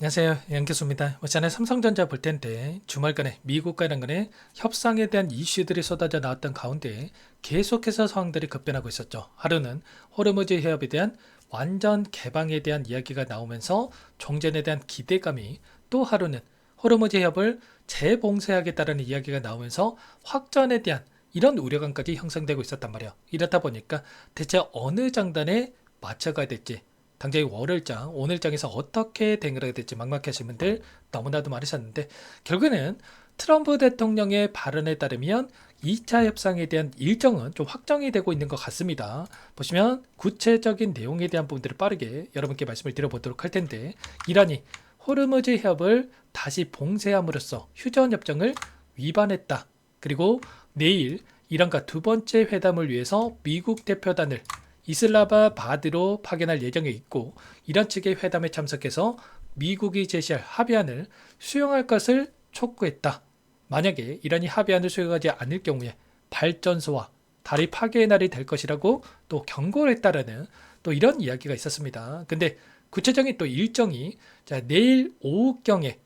안녕하세요. 양교수입니다. 전에 삼성전자 볼 텐데 주말간에 미국과 이란 간의 협상에 대한 이슈들이 쏟아져 나왔던 가운데 계속해서 상황들이 급변하고 있었죠. 하루는 호르무즈 해협에 대한 완전 개방에 대한 이야기가 나오면서 종전에 대한 기대감이, 또 하루는 호르무즈 해협을 재봉쇄하겠다는 이야기가 나오면서 확전에 대한 이런 우려감까지 형성되고 있었단 말이에요. 이렇다 보니까 대체 어느 장단에 맞춰가야 될지, 당장의 월요일장, 오늘장에서 어떻게 대응을 될지 막막하신 분들 너무나도 많으셨는데, 결국에는 트럼프 대통령의 발언에 따르면 2차 협상에 대한 일정은 좀 확정이 되고 있는 것 같습니다. 보시면 구체적인 내용에 대한 부분들을 빠르게 여러분께 말씀을 드려보도록 할 텐데, 이란이 호르무즈 해협을 다시 봉쇄함으로써 휴전협정을 위반했다. 그리고 내일 이란과 두 번째 회담을 위해서 미국 대표단을 이슬라마바드로 파견할 예정에 있고, 이란 측의 회담에 참석해서 미국이 제시할 합의안을 수용할 것을 촉구했다. 만약에 이란이 합의안을 수용하지 않을 경우에 발전소와 다리 파괴의 날이 될 것이라고 또 경고를 했다라는 또 이런 이야기가 있었습니다. 근데 구체적인 또 일정이 내일 오후경에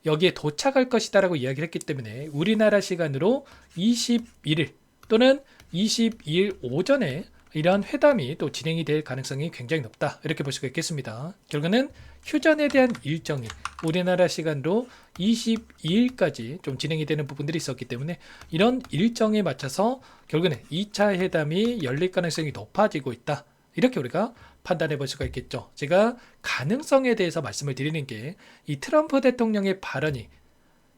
여기에 도착할 것이다라고 이야기를 했기 때문에 우리나라 시간으로 21일 또는 22일 오전에 이러한 회담이 또 진행이 될 가능성이 굉장히 높다, 이렇게 볼 수가 있겠습니다. 결국은 휴전에 대한 일정이 우리나라 시간으로 22일까지 좀 진행이 되는 부분들이 있었기 때문에 이런 일정에 맞춰서 결국은 2차 회담이 열릴 가능성이 높아지고 있다, 이렇게 우리가 판단해 볼 수가 있겠죠. 제가 가능성에 대해서 말씀을 드리는 게, 이 트럼프 대통령의 발언이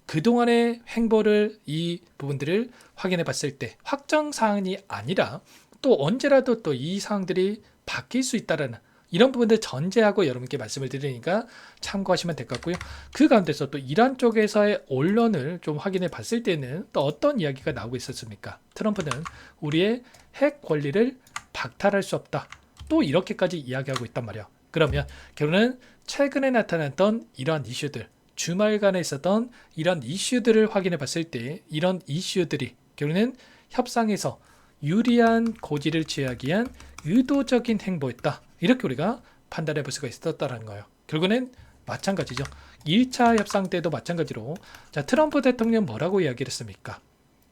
그동안의 행보를, 이 부분들을 확인해 봤을 때 확정 사항이 아니라 또 언제라도 또 이 사항들이 바뀔 수 있다라는 이런 부분들 전제하고 여러분께 말씀을 드리니까 참고하시면 될 것 같고요. 그 가운데서 또 이란 쪽에서의 언론을 좀 확인해 봤을 때는 또 어떤 이야기가 나오고 있었습니까? 트럼프는 우리의 핵 권리를 박탈할 수 없다, 또 이렇게까지 이야기하고 있단 말이야. 그러면 결국은 최근에 나타났던 이러한 이슈들, 주말간에 있었던 이런 이슈들을 확인해 봤을 때 이런 이슈들이 결국은 협상에서 유리한 고지를 취하기 위한 의도적인 행보였다, 이렇게 우리가 판단해 볼 수가 있었다는 거예요. 결국은 마찬가지죠. 1차 협상 때도 마찬가지로 트럼프 대통령 뭐라고 이야기를 했습니까?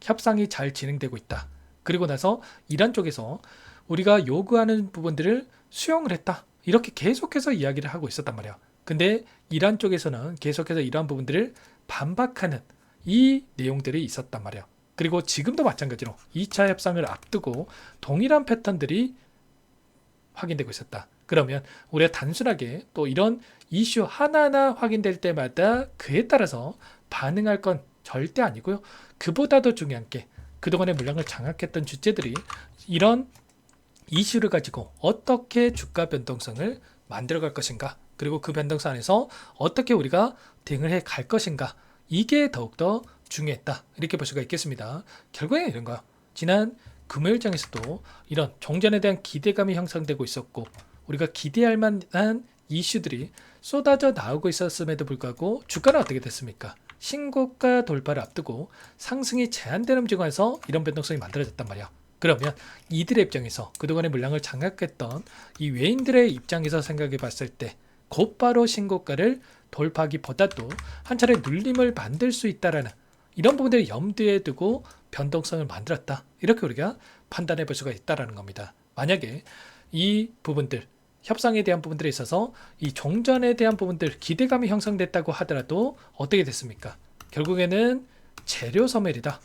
협상이 잘 진행되고 있다. 그리고 나서 이란 쪽에서 우리가 요구하는 부분들을 수용을 했다, 이렇게 계속해서 이야기를 하고 있었단 말이야. 근데 이란 쪽에서는 계속해서 이러한 부분들을 반박하는 이 내용들이 있었단 말이야. 그리고 지금도 마찬가지로 2차 협상을 앞두고 동일한 패턴들이 확인되고 있었다. 그러면 우리가 단순하게 또 이런 이슈 하나하나 확인될 때마다 그에 따라서 반응할 건 절대 아니고요. 그보다도 중요한 게 그동안의 물량을 장악했던 주체들이 이런 이슈를 가지고 어떻게 주가 변동성을 만들어갈 것인가, 그리고 그 변동성 안에서 어떻게 우리가 대응을 해 갈 것인가, 이게 더욱더 중요했다, 이렇게 볼 수가 있겠습니다. 결국에 이런 거야. 지난 금요일장에서도 이런 종전에 대한 기대감이 형성되고 있었고, 우리가 기대할 만한 이슈들이 쏟아져 나오고 있었음에도 불구하고 주가는 어떻게 됐습니까? 신고가 돌파를 앞두고 상승이 제한되는 움직임에서 이런 변동성이 만들어졌단 말이야. 그러면 이들의 입장에서 그동안의 물량을 장악했던 이 외인들의 입장에서 생각해 봤을 때 곧바로 신고가를 돌파하기보다도 한 차례 눌림을 만들 수 있다라는 이런 부분들을 염두에 두고 변동성을 만들었다, 이렇게 우리가 판단해 볼 수가 있다는 겁니다. 만약에 이 부분들, 협상에 대한 부분들에 있어서 이 종전에 대한 부분들 기대감이 형성됐다고 하더라도 어떻게 됐습니까? 결국에는 재료 소멸이다,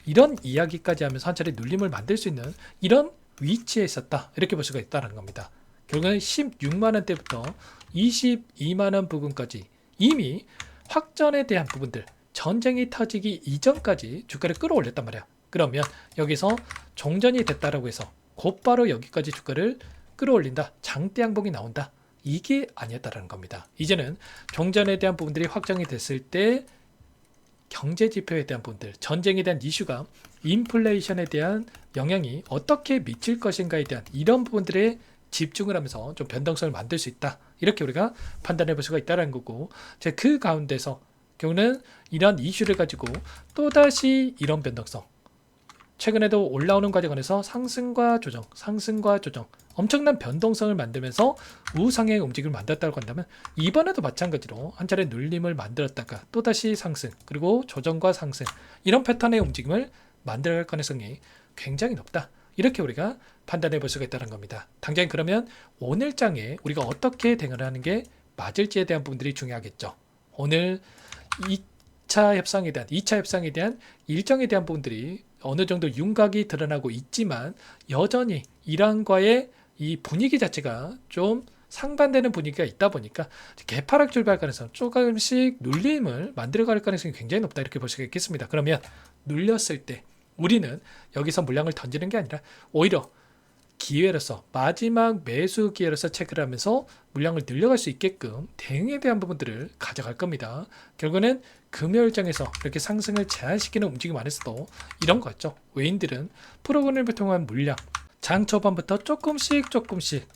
이런 이야기까지 하면서 한 차례 눌림을 만들 수 있는 이런 위치에 있었다, 이렇게 볼 수가 있다는 겁니다. 결국은 16만원대부터 22만원 부근까지 이미 확전에 대한 부분들, 전쟁이 터지기 이전까지 주가를 끌어올렸단 말이야. 그러면 여기서 종전이 됐다라고 해서 곧바로 여기까지 주가를 끌어올린다, 장대 양봉이 나온다, 이게 아니었다라는 겁니다. 이제는 종전에 대한 부분들이 확정이 됐을 때 경제 지표에 대한 부분들, 전쟁에 대한 이슈가 인플레이션에 대한 영향이 어떻게 미칠 것인가에 대한 이런 부분들에 집중을 하면서 좀 변동성을 만들 수 있다, 이렇게 우리가 판단해 볼 수가 있다는 거고, 그 가운데서 결국은 이런 이슈를 가지고 또다시 이런 변동성, 최근에도 올라오는 과정 안에서 상승과 조정, 상승과 조정, 엄청난 변동성을 만들면서 우상향 움직임을 만들었다고 한다면 이번에도 마찬가지로 한 차례 눌림을 만들었다가 또다시 상승 그리고 조정과 상승 이런 패턴의 움직임을 만들어갈 가능성이 굉장히 높다. 이렇게 우리가 판단해 볼 수가 있다는 겁니다. 당장 그러면 오늘 장에 우리가 어떻게 대응을 하는 게 맞을지에 대한 부분들이 중요하겠죠. 오늘 2차 협상에 대한 일정에 대한 부분들이 어느 정도 윤곽이 드러나고 있지만 여전히 이란과의 이 분위기 자체가 좀 상반되는 분위기가 있다 보니까 개파락 출발 가능성 조금씩 눌림을 만들어갈 가능성이 굉장히 높다 이렇게 볼 수가 있겠습니다. 그러면 눌렸을 때 우리는 여기서 물량을 던지는 게 아니라 오히려 기회로서 마지막 매수 기회로서 체크를 하면서 물량을 늘려갈 수 있게끔 대응에 대한 부분들을 가져갈 겁니다. 결국은 금요일장에서 이렇게 상승을 제한시키는 움직임 안에서도 이런 거였죠. 외인들은 프로그램을 통한 물량 장 초반부터 조금씩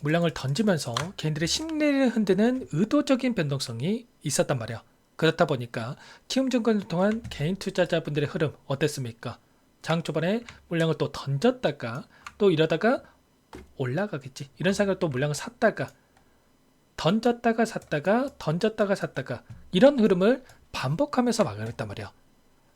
물량을 던지면서 개인들의 심리를 흔드는 의도적인 변동성이 있었단 말이야. 그렇다 보니까 키움증권을 통한 개인 투자자분들의 흐름 어땠습니까? 장 초반에 물량을 또 던졌다가 또 이러다가 올라가겠지 이런 생각을 또 물량을 샀다가 던졌다가 샀다가 이런 흐름을 반복하면서 마감했단 말이야.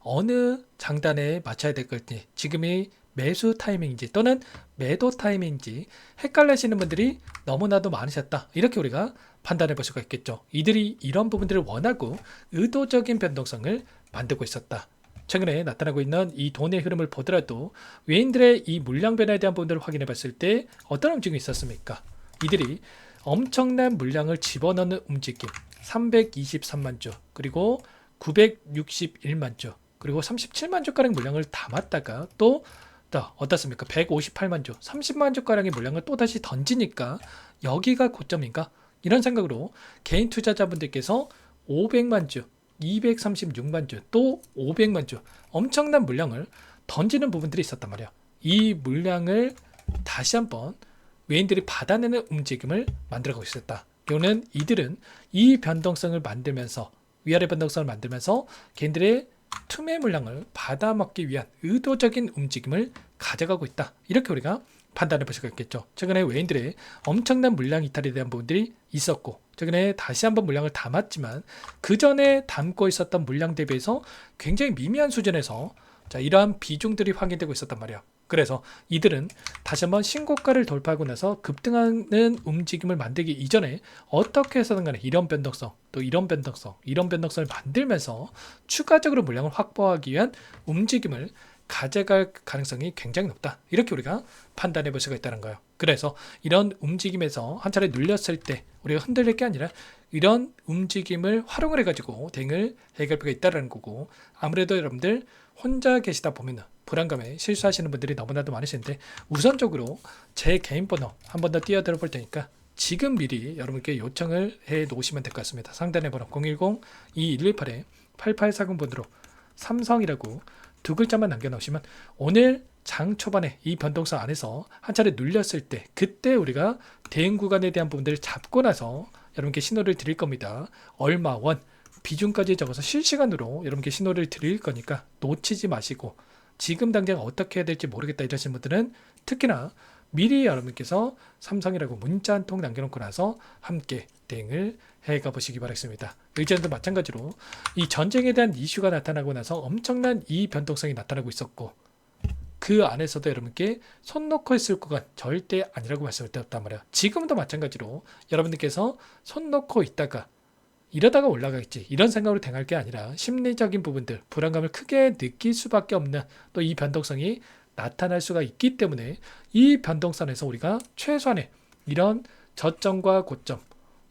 어느 장단에 맞춰야 될 건지 지금이 매수 타이밍인지 또는 매도 타이밍인지 헷갈리시는 분들이 너무나도 많으셨다. 이렇게 우리가 판단해 볼 수가 있겠죠. 이들이 이런 부분들을 원하고 의도적인 변동성을 만들고 있었다. 최근에 나타나고 있는 이 돈의 흐름을 보더라도 외인들의 이 물량 변화에 대한 부분들을 확인해 봤을 때 어떤 움직임이 있었습니까? 이들이 엄청난 물량을 집어넣는 움직임 323만 주 그리고 961만 주 그리고 37만 주가량 물량을 담았다가 또 어떻습니까? 158만 주 30만 주가량의 물량을 또다시 던지니까 여기가 고점인가? 이런 생각으로 개인 투자자분들께서 500만 주 236만 주, 또 500만 주 엄청난 물량을 던지는 부분들이 있었단 말이야. 이 물량을 다시 한번 외인들이 받아내는 움직임을 만들어가고 있었다. 이거는 이들은 이 변동성을 만들면서 위아래 변동성을 만들면서 개인들의 투매 물량을 받아먹기 위한 의도적인 움직임을 가져가고 있다. 이렇게 우리가 판단해 볼 수가 있겠죠. 최근에 외인들의 엄청난 물량 이탈에 대한 부분들이 있었고 최근에 다시 한번 물량을 담았지만 그 전에 담고 있었던 물량 대비해서 굉장히 미미한 수준에서 이러한 비중들이 확인되고 있었단 말이야. 그래서 이들은 다시 한번 신고가를 돌파하고 나서 급등하는 움직임을 만들기 이전에 어떻게 해서든 간에 이런 변동성 또 이런 변동성을 만들면서 추가적으로 물량을 확보하기 위한 움직임을 가져갈 가능성이 굉장히 높다. 이렇게 우리가 판단해 볼 수가 있다는 거예요. 그래서 이런 움직임에서 한 차례 눌렸을 때 우리가 흔들릴 게 아니라 이런 움직임을 활용을 해가지고 대응을 해결할 필요가 있다는 거고 아무래도 여러분들 혼자 계시다 보면 불안감에 실수하시는 분들이 너무나도 많으신데 우선적으로 제 개인 번호 한 번 더 띄워드려 볼 테니까 지금 미리 여러분께 요청을 해 놓으시면 될 것 같습니다. 상단의 번호 010-2118-8840번으로 삼성이라고 두 글자만 남겨놓으시면 오늘 장 초반에 이 변동성 안에서 한 차례 눌렸을 때 그때 우리가 대응 구간에 대한 부분들을 잡고 나서 여러분께 신호를 드릴 겁니다. 얼마 원 비중까지 적어서 실시간으로 여러분께 신호를 드릴 거니까 놓치지 마시고 지금 당장 어떻게 해야 될지 모르겠다 이러신 분들은 특히나 미리 여러분께서 삼성이라고 문자 한 통 남겨놓고 나서 함께 대응을 해가 보시기 바라겠습니다. 의전도 마찬가지로 이 전쟁에 대한 이슈가 나타나고 나서 엄청난 이 변동성이 나타나고 있었고 그 안에서도 여러분께 손 놓고 있을 구간 절대 아니라고 말씀을 드렸단 말이에요. 지금도 마찬가지로 여러분들께서 손 놓고 있다가 이러다가 올라가겠지 이런 생각으로 대응할 게 아니라 심리적인 부분들 불안감을 크게 느낄 수밖에 없는 또 이 변동성이 나타날 수가 있기 때문에 이 변동선에서 우리가 최소한의 이런 저점과 고점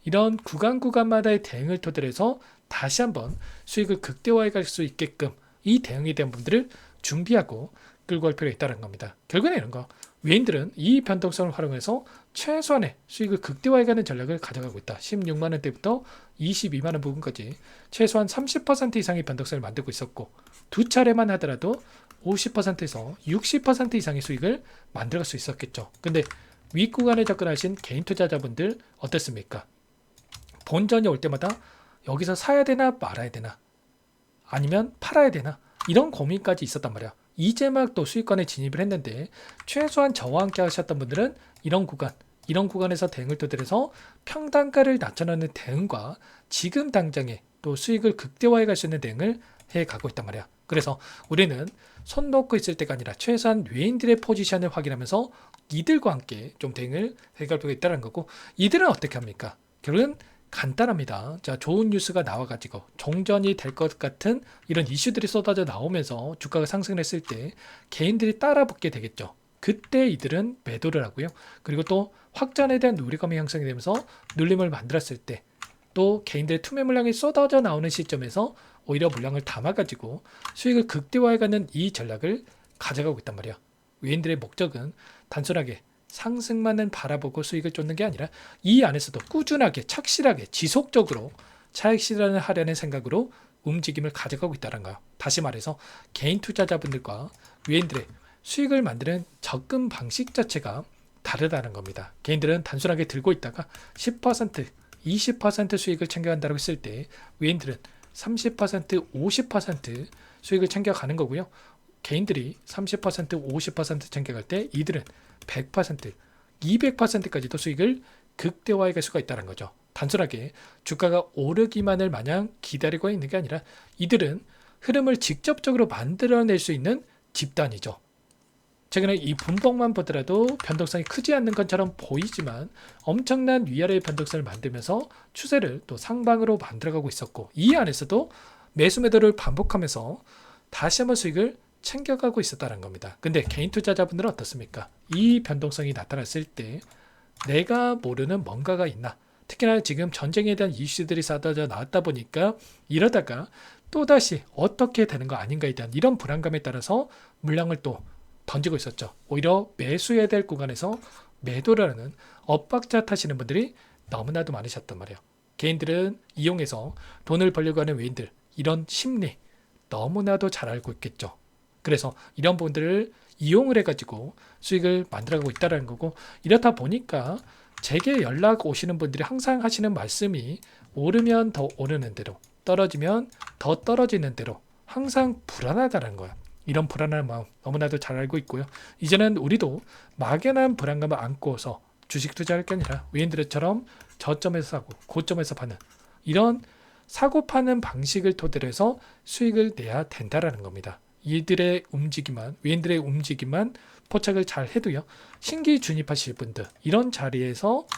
이런 구간마다의 대응을 토대로 해서 다시 한번 수익을 극대화해 갈 수 있게끔 이 대응에 대한 부분들을 준비하고 끌고 갈 필요가 있다는 겁니다. 결국에는 이런 거 외인들은 이 변동성을 활용해서 최소한의 수익을 극대화해가는 전략을 가져가고 있다. 16만 원대부터 22만 원 부분까지 최소한 30% 이상의 변동성을 만들고 있었고 두 차례만 하더라도 50%에서 60% 이상의 수익을 만들어갈 수 있었겠죠. 근데 윗구간에 접근하신 개인 투자자분들 어땠습니까? 본전이 올 때마다 여기서 사야 되나 말아야 되나 아니면 팔아야 되나 이런 고민까지 있었단 말이야. 이제 막 또 수익권에 진입을 했는데 최소한 저와 함께 하셨던 분들은 이런 구간 이런 구간에서 대응을 두드려서 평단가를 낮춰놓는 대응과 지금 당장에 또 수익을 극대화해 갈 수 있는 대응을 해 가고 있단 말이야. 그래서 우리는 손 놓고 있을 때가 아니라 최소한 외인들의 포지션을 확인하면서 이들과 함께 좀 대응을 해가고 있다는 거고, 이들은 어떻게 합니까? 결국은 간단합니다. 자, 좋은 뉴스가 나와가지고 종전이 될 것 같은 이런 이슈들이 쏟아져 나오면서 주가가 상승을 했을 때 개인들이 따라 붙게 되겠죠. 그때 이들은 매도를 하고요. 그리고 또 확전에 대한 우려감이 형성이 되면서 눌림을 만들었을 때 또 개인들의 투매 물량이 쏟아져 나오는 시점에서 오히려 물량을 담아가지고 수익을 극대화해가는 이 전략을 가져가고 있단 말이야. 외인들의 목적은 단순하게 상승만은 바라보고 수익을 쫓는 게 아니라 이 안에서도 꾸준하게 착실하게 지속적으로 차익 실현을 하려는 생각으로 움직임을 가져가고 있다는 거예요. 다시 말해서 개인 투자자분들과 외인들의 수익을 만드는 접근 방식 자체가 다르다는 겁니다. 개인들은 단순하게 들고 있다가 10%, 20% 수익을 챙겨간다고 했을 때 외인들은 30%, 50% 수익을 챙겨가는 거고요. 개인들이 30%, 50% 챙겨갈 때 이들은 100%, 200%까지도 수익을 극대화해 갈 수가 있다는 거죠. 단순하게 주가가 오르기만을 마냥 기다리고 있는 게 아니라 이들은 흐름을 직접적으로 만들어낼 수 있는 집단이죠. 최근에 이 분봉만 보더라도 변동성이 크지 않는 것처럼 보이지만 엄청난 위아래의 변동성을 만들면서 추세를 또 상방으로 만들어가고 있었고, 이 안에서도 매수 매도를 반복하면서 다시 한번 수익을 챙겨가고 있었다는 겁니다. 근데 개인 투자자분들은 어떻습니까? 이 변동성이 나타났을 때 내가 모르는 뭔가가 있나? 특히나 지금 전쟁에 대한 이슈들이 쏟아져 나왔다 보니까 이러다가 또다시 어떻게 되는 거 아닌가에 대한 이런 불안감에 따라서 물량을 또 던지고 있었죠. 오히려 매수해야 될 구간에서 매도를 하는 엇박자 타시는 분들이 너무나도 많으셨단 말이에요. 개인들은 이용해서 돈을 벌려고 하는 외인들, 이런 심리 너무나도 잘 알고 있겠죠. 그래서 이런 부분들을 이용을 해가지고 수익을 만들어가고 있다는 거고, 이렇다 보니까 제게 연락 오시는 분들이 항상 하시는 말씀이 오르면 더 오르는 대로, 떨어지면 더 떨어지는 대로 항상 불안하다는 거야. 이런 불안한 마음 너무나도 잘 알고 있고요. 이제는 우리도 막연한 불안감을 안고서 주식 투자할 게 아니라 외인들처럼 저점에서 사고 고점에서 파는 이런 사고 파는 방식을 토대로 해서 수익을 내야 된다라는 겁니다. 이들의 움직임만, 외인들의 움직임만 포착을 잘 해도요, 신규 진입하실 분들 이런 자리에서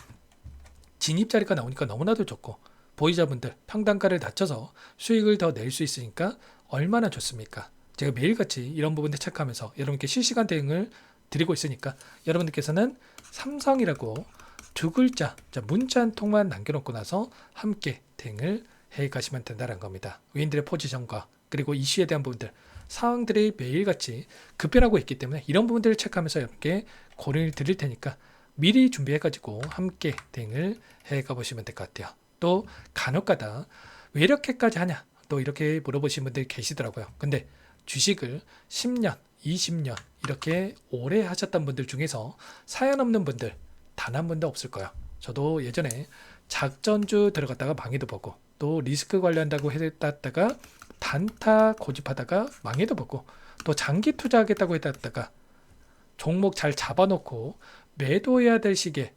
진입 자리가 나오니까 너무나도 좋고, 보유자분들 평단가를 낮춰서 수익을 더 낼 수 있으니까 얼마나 좋습니까? 제가 매일같이 이런 부분들 체크하면서 여러분께 실시간 대응을 드리고 있으니까 여러분들께서는 삼성이라고 두 글자 문자 한 통만 남겨놓고 나서 함께 대응을 해 가시면 된다는 겁니다. 외인들의 포지션과 그리고 이슈에 대한 부분들, 상황들이 매일같이 급변하고 있기 때문에 이런 부분들을 체크하면서 여러분께 고민을 드릴 테니까 미리 준비해가지고 함께 대응을 해 가보시면 될 것 같아요. 또 간혹가다 왜 이렇게까지 하냐 또 이렇게 물어보시는 분들이 계시더라고요. 근데 주식을 10년, 20년 이렇게 오래 하셨던 분들 중에서 사연 없는 분들 단 한 분도 없을 거예요. 저도 예전에 작전주 들어갔다가 망해도 보고, 또 리스크 관리한다고 했다가 단타 고집하다가 망해도 보고, 또 장기 투자하겠다고 했다가 종목 잘 잡아놓고 매도해야 될 시기에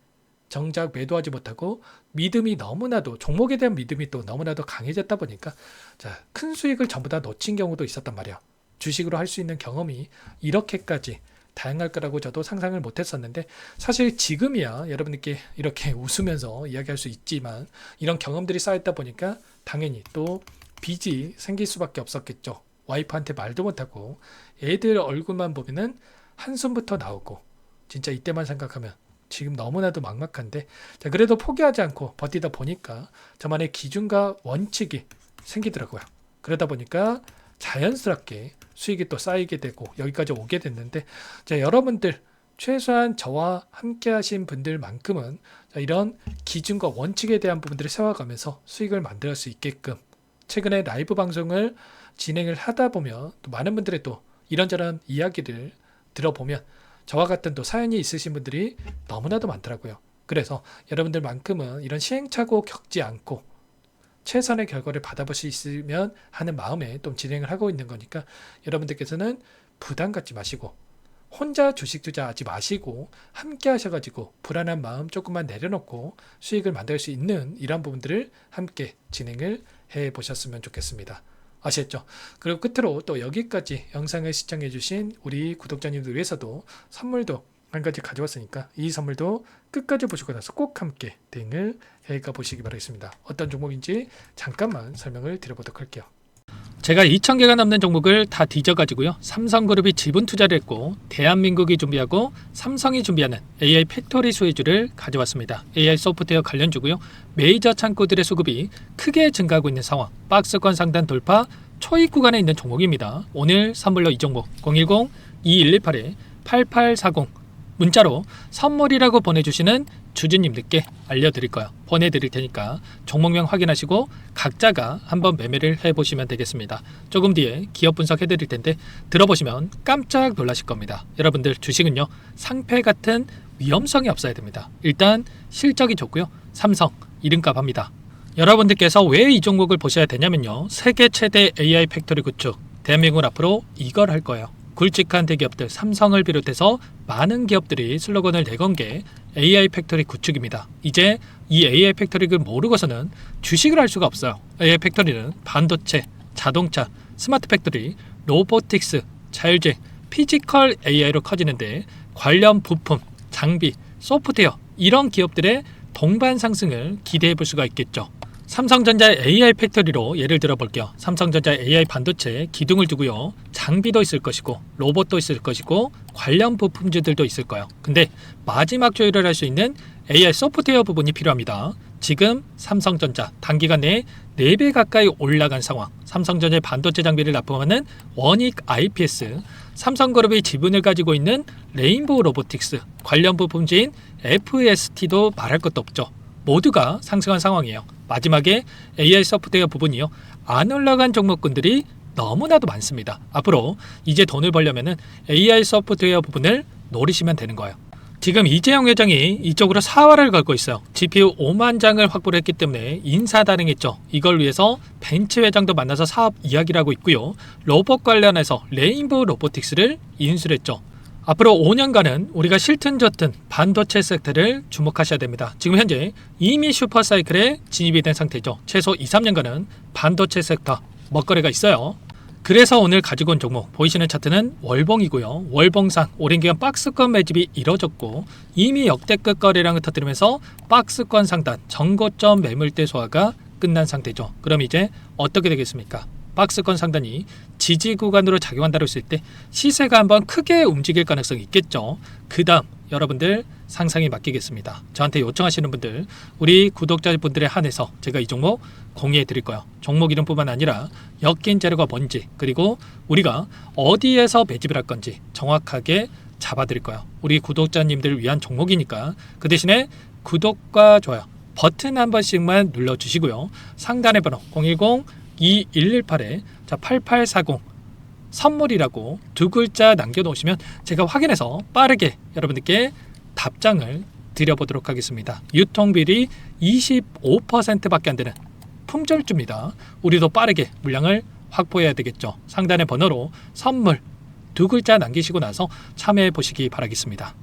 정작 매도하지 못하고 믿음이 너무나도, 종목에 대한 믿음이 또 너무나도 강해졌다 보니까 큰 수익을 전부 다 놓친 경우도 있었단 말이에요. 주식으로 할 수 있는 경험이 이렇게까지 다양할 거라고 저도 상상을 못했었는데, 사실 지금이야 여러분들께 이렇게 웃으면서 이야기할 수 있지만 이런 경험들이 쌓였다 보니까 당연히 또 빚이 생길 수밖에 없었겠죠. 와이프한테 말도 못하고 애들 얼굴만 보면은 한숨부터 나오고, 진짜 이때만 생각하면 지금 너무나도 막막한데, 그래도 포기하지 않고 버티다 보니까 저만의 기준과 원칙이 생기더라고요. 그러다 보니까 자연스럽게 수익이 또 쌓이게 되고 여기까지 오게 됐는데, 여러분들 최소한 저와 함께 하신 분들만큼은 이런 기준과 원칙에 대한 부분들을 세워가면서 수익을 만들 수 있게끔 최근에 라이브 방송을 진행을 하다 보면 또 많은 분들의 또 이런저런 이야기를 들어보면 저와 같은 또 사연이 있으신 분들이 너무나도 많더라고요. 그래서 여러분들만큼은 이런 시행착오 겪지 않고 최선의 결과를 받아볼 수 있으면 하는 마음에 또 진행을 하고 있는 거니까 여러분들께서는 부담 갖지 마시고 혼자 주식 투자하지 마시고 함께 하셔가지고 불안한 마음 조금만 내려놓고 수익을 만들 수 있는 이런 부분들을 함께 진행을 해 보셨으면 좋겠습니다. 아시겠죠? 그리고 끝으로 또 여기까지 영상을 시청해 주신 우리 구독자님들 위해서도 선물도 한 가지 가져왔으니까 이 선물도 끝까지 보시고 나서 꼭 함께 대응을 해가 보시기 바라겠습니다. 어떤 종목인지 잠깐만 설명을 드려보도록 할게요. 제가 2,000개가 넘는 종목을 다 뒤져가지고요. 삼성그룹이 지분 투자를 했고 대한민국이 준비하고 삼성이 준비하는 AI 팩토리 수혜주를 가져왔습니다. AI 소프트웨어 관련주고요. 메이저 창구들의 수급이 크게 증가하고 있는 상황, 박스권 상단 돌파 초입 구간에 있는 종목입니다. 오늘 선물로 이 종목 010-2118-8840 문자로 선물이라고 보내주시는 주주님들께 알려드릴 거예요. 보내드릴 테니까 종목명 확인하시고 각자가 한번 매매를 해보시면 되겠습니다. 조금 뒤에 기업 분석해드릴 텐데 들어보시면 깜짝 놀라실 겁니다. 여러분들 주식은요 상패 같은 위험성이 없어야 됩니다. 일단 실적이 좋고요. 삼성 이름값 합니다. 여러분들께서 왜 이 종목을 보셔야 되냐면요. 세계 최대 AI 팩토리 구축 대한민국은 앞으로 이걸 할 거예요. 굵직한 대기업들 삼성을 비롯해서 많은 기업들이 슬로건을 내건 게 AI 팩토리 구축입니다. 이제 이 AI 팩토리를 모르고서는 주식을 할 수가 없어요. AI 팩토리는 반도체, 자동차, 스마트 팩토리, 로보틱스, 자율주행, 피지컬 AI로 커지는데 관련 부품, 장비, 소프트웨어 이런 기업들의 동반 상승을 기대해 볼 수가 있겠죠. 삼성전자의 AI 팩토리로 예를 들어 볼게요. 삼성전자의 AI 반도체에 기둥을 두고요. 장비도 있을 것이고 로봇도 있을 것이고 관련 부품주들도 있을 거예요. 근데 마지막 조율을 할 수 있는 AI 소프트웨어 부분이 필요합니다. 지금 삼성전자 단기간 내에 4배 가까이 올라간 상황. 삼성전자의 반도체 장비를 납품하는 원익 IPS, 삼성그룹이 지분을 가지고 있는 레인보우 로보틱스, 관련 부품주인 FST도 말할 것도 없죠. 모두가 상승한 상황이에요. 마지막에 AI 소프트웨어 부분이요. 안 올라간 종목군들이 너무나도 많습니다. 앞으로 이제 돈을 벌려면 AI 소프트웨어 부분을 노리시면 되는 거예요. 지금 이재용 회장이 이쪽으로 사활을 걸고 있어요. GPU 5만 장을 확보를 했기 때문에 인사다능했죠. 이걸 위해서 벤츠 회장도 만나서 사업 이야기를 하고 있고요. 로봇 관련해서 레인보우 로보틱스를 인수를 했죠. 앞으로 5년간은 우리가 싫든 좋든 반도체 섹터를 주목하셔야 됩니다. 지금 현재 이미 슈퍼사이클에 진입이 된 상태죠. 최소 2-3년간은 반도체 섹터 먹거리가 있어요. 그래서 오늘 가지고 온 종목 보이시는 차트는 월봉이고요. 월봉상 오랜 기간 박스권 매집이 이뤄졌고 이미 역대급 거래량을 터뜨리면서 박스권 상단 전고점 매물대 소화가 끝난 상태죠. 그럼 이제 어떻게 되겠습니까? 박스권 상단이 지지 구간으로 작용한다고 했을 때 시세가 한번 크게 움직일 가능성이 있겠죠. 그 다음 여러분들 상상에 맡기겠습니다. 저한테 요청하시는 분들 우리 구독자분들에 한해서 제가 이 종목 공유해 드릴 거예요. 종목 이름뿐만 아니라 엮인 재료가 뭔지 그리고 우리가 어디에서 매집을 할 건지 정확하게 잡아 드릴 거예요. 우리 구독자님들을 위한 종목이니까 그 대신에 구독과 좋아요 버튼 한 번씩만 눌러주시고요. 상단의 번호 010-2118-8840 선물이라고 2글자 남겨놓으시면 제가 확인해서 빠르게 여러분들께 답장을 드려보도록 하겠습니다. 유통비율이 25%밖에 안 되는 품절주입니다. 우리도 빠르게 물량을 확보해야 되겠죠. 상단의 번호로 선물 2글자 남기시고 나서 참여해 보시기 바라겠습니다.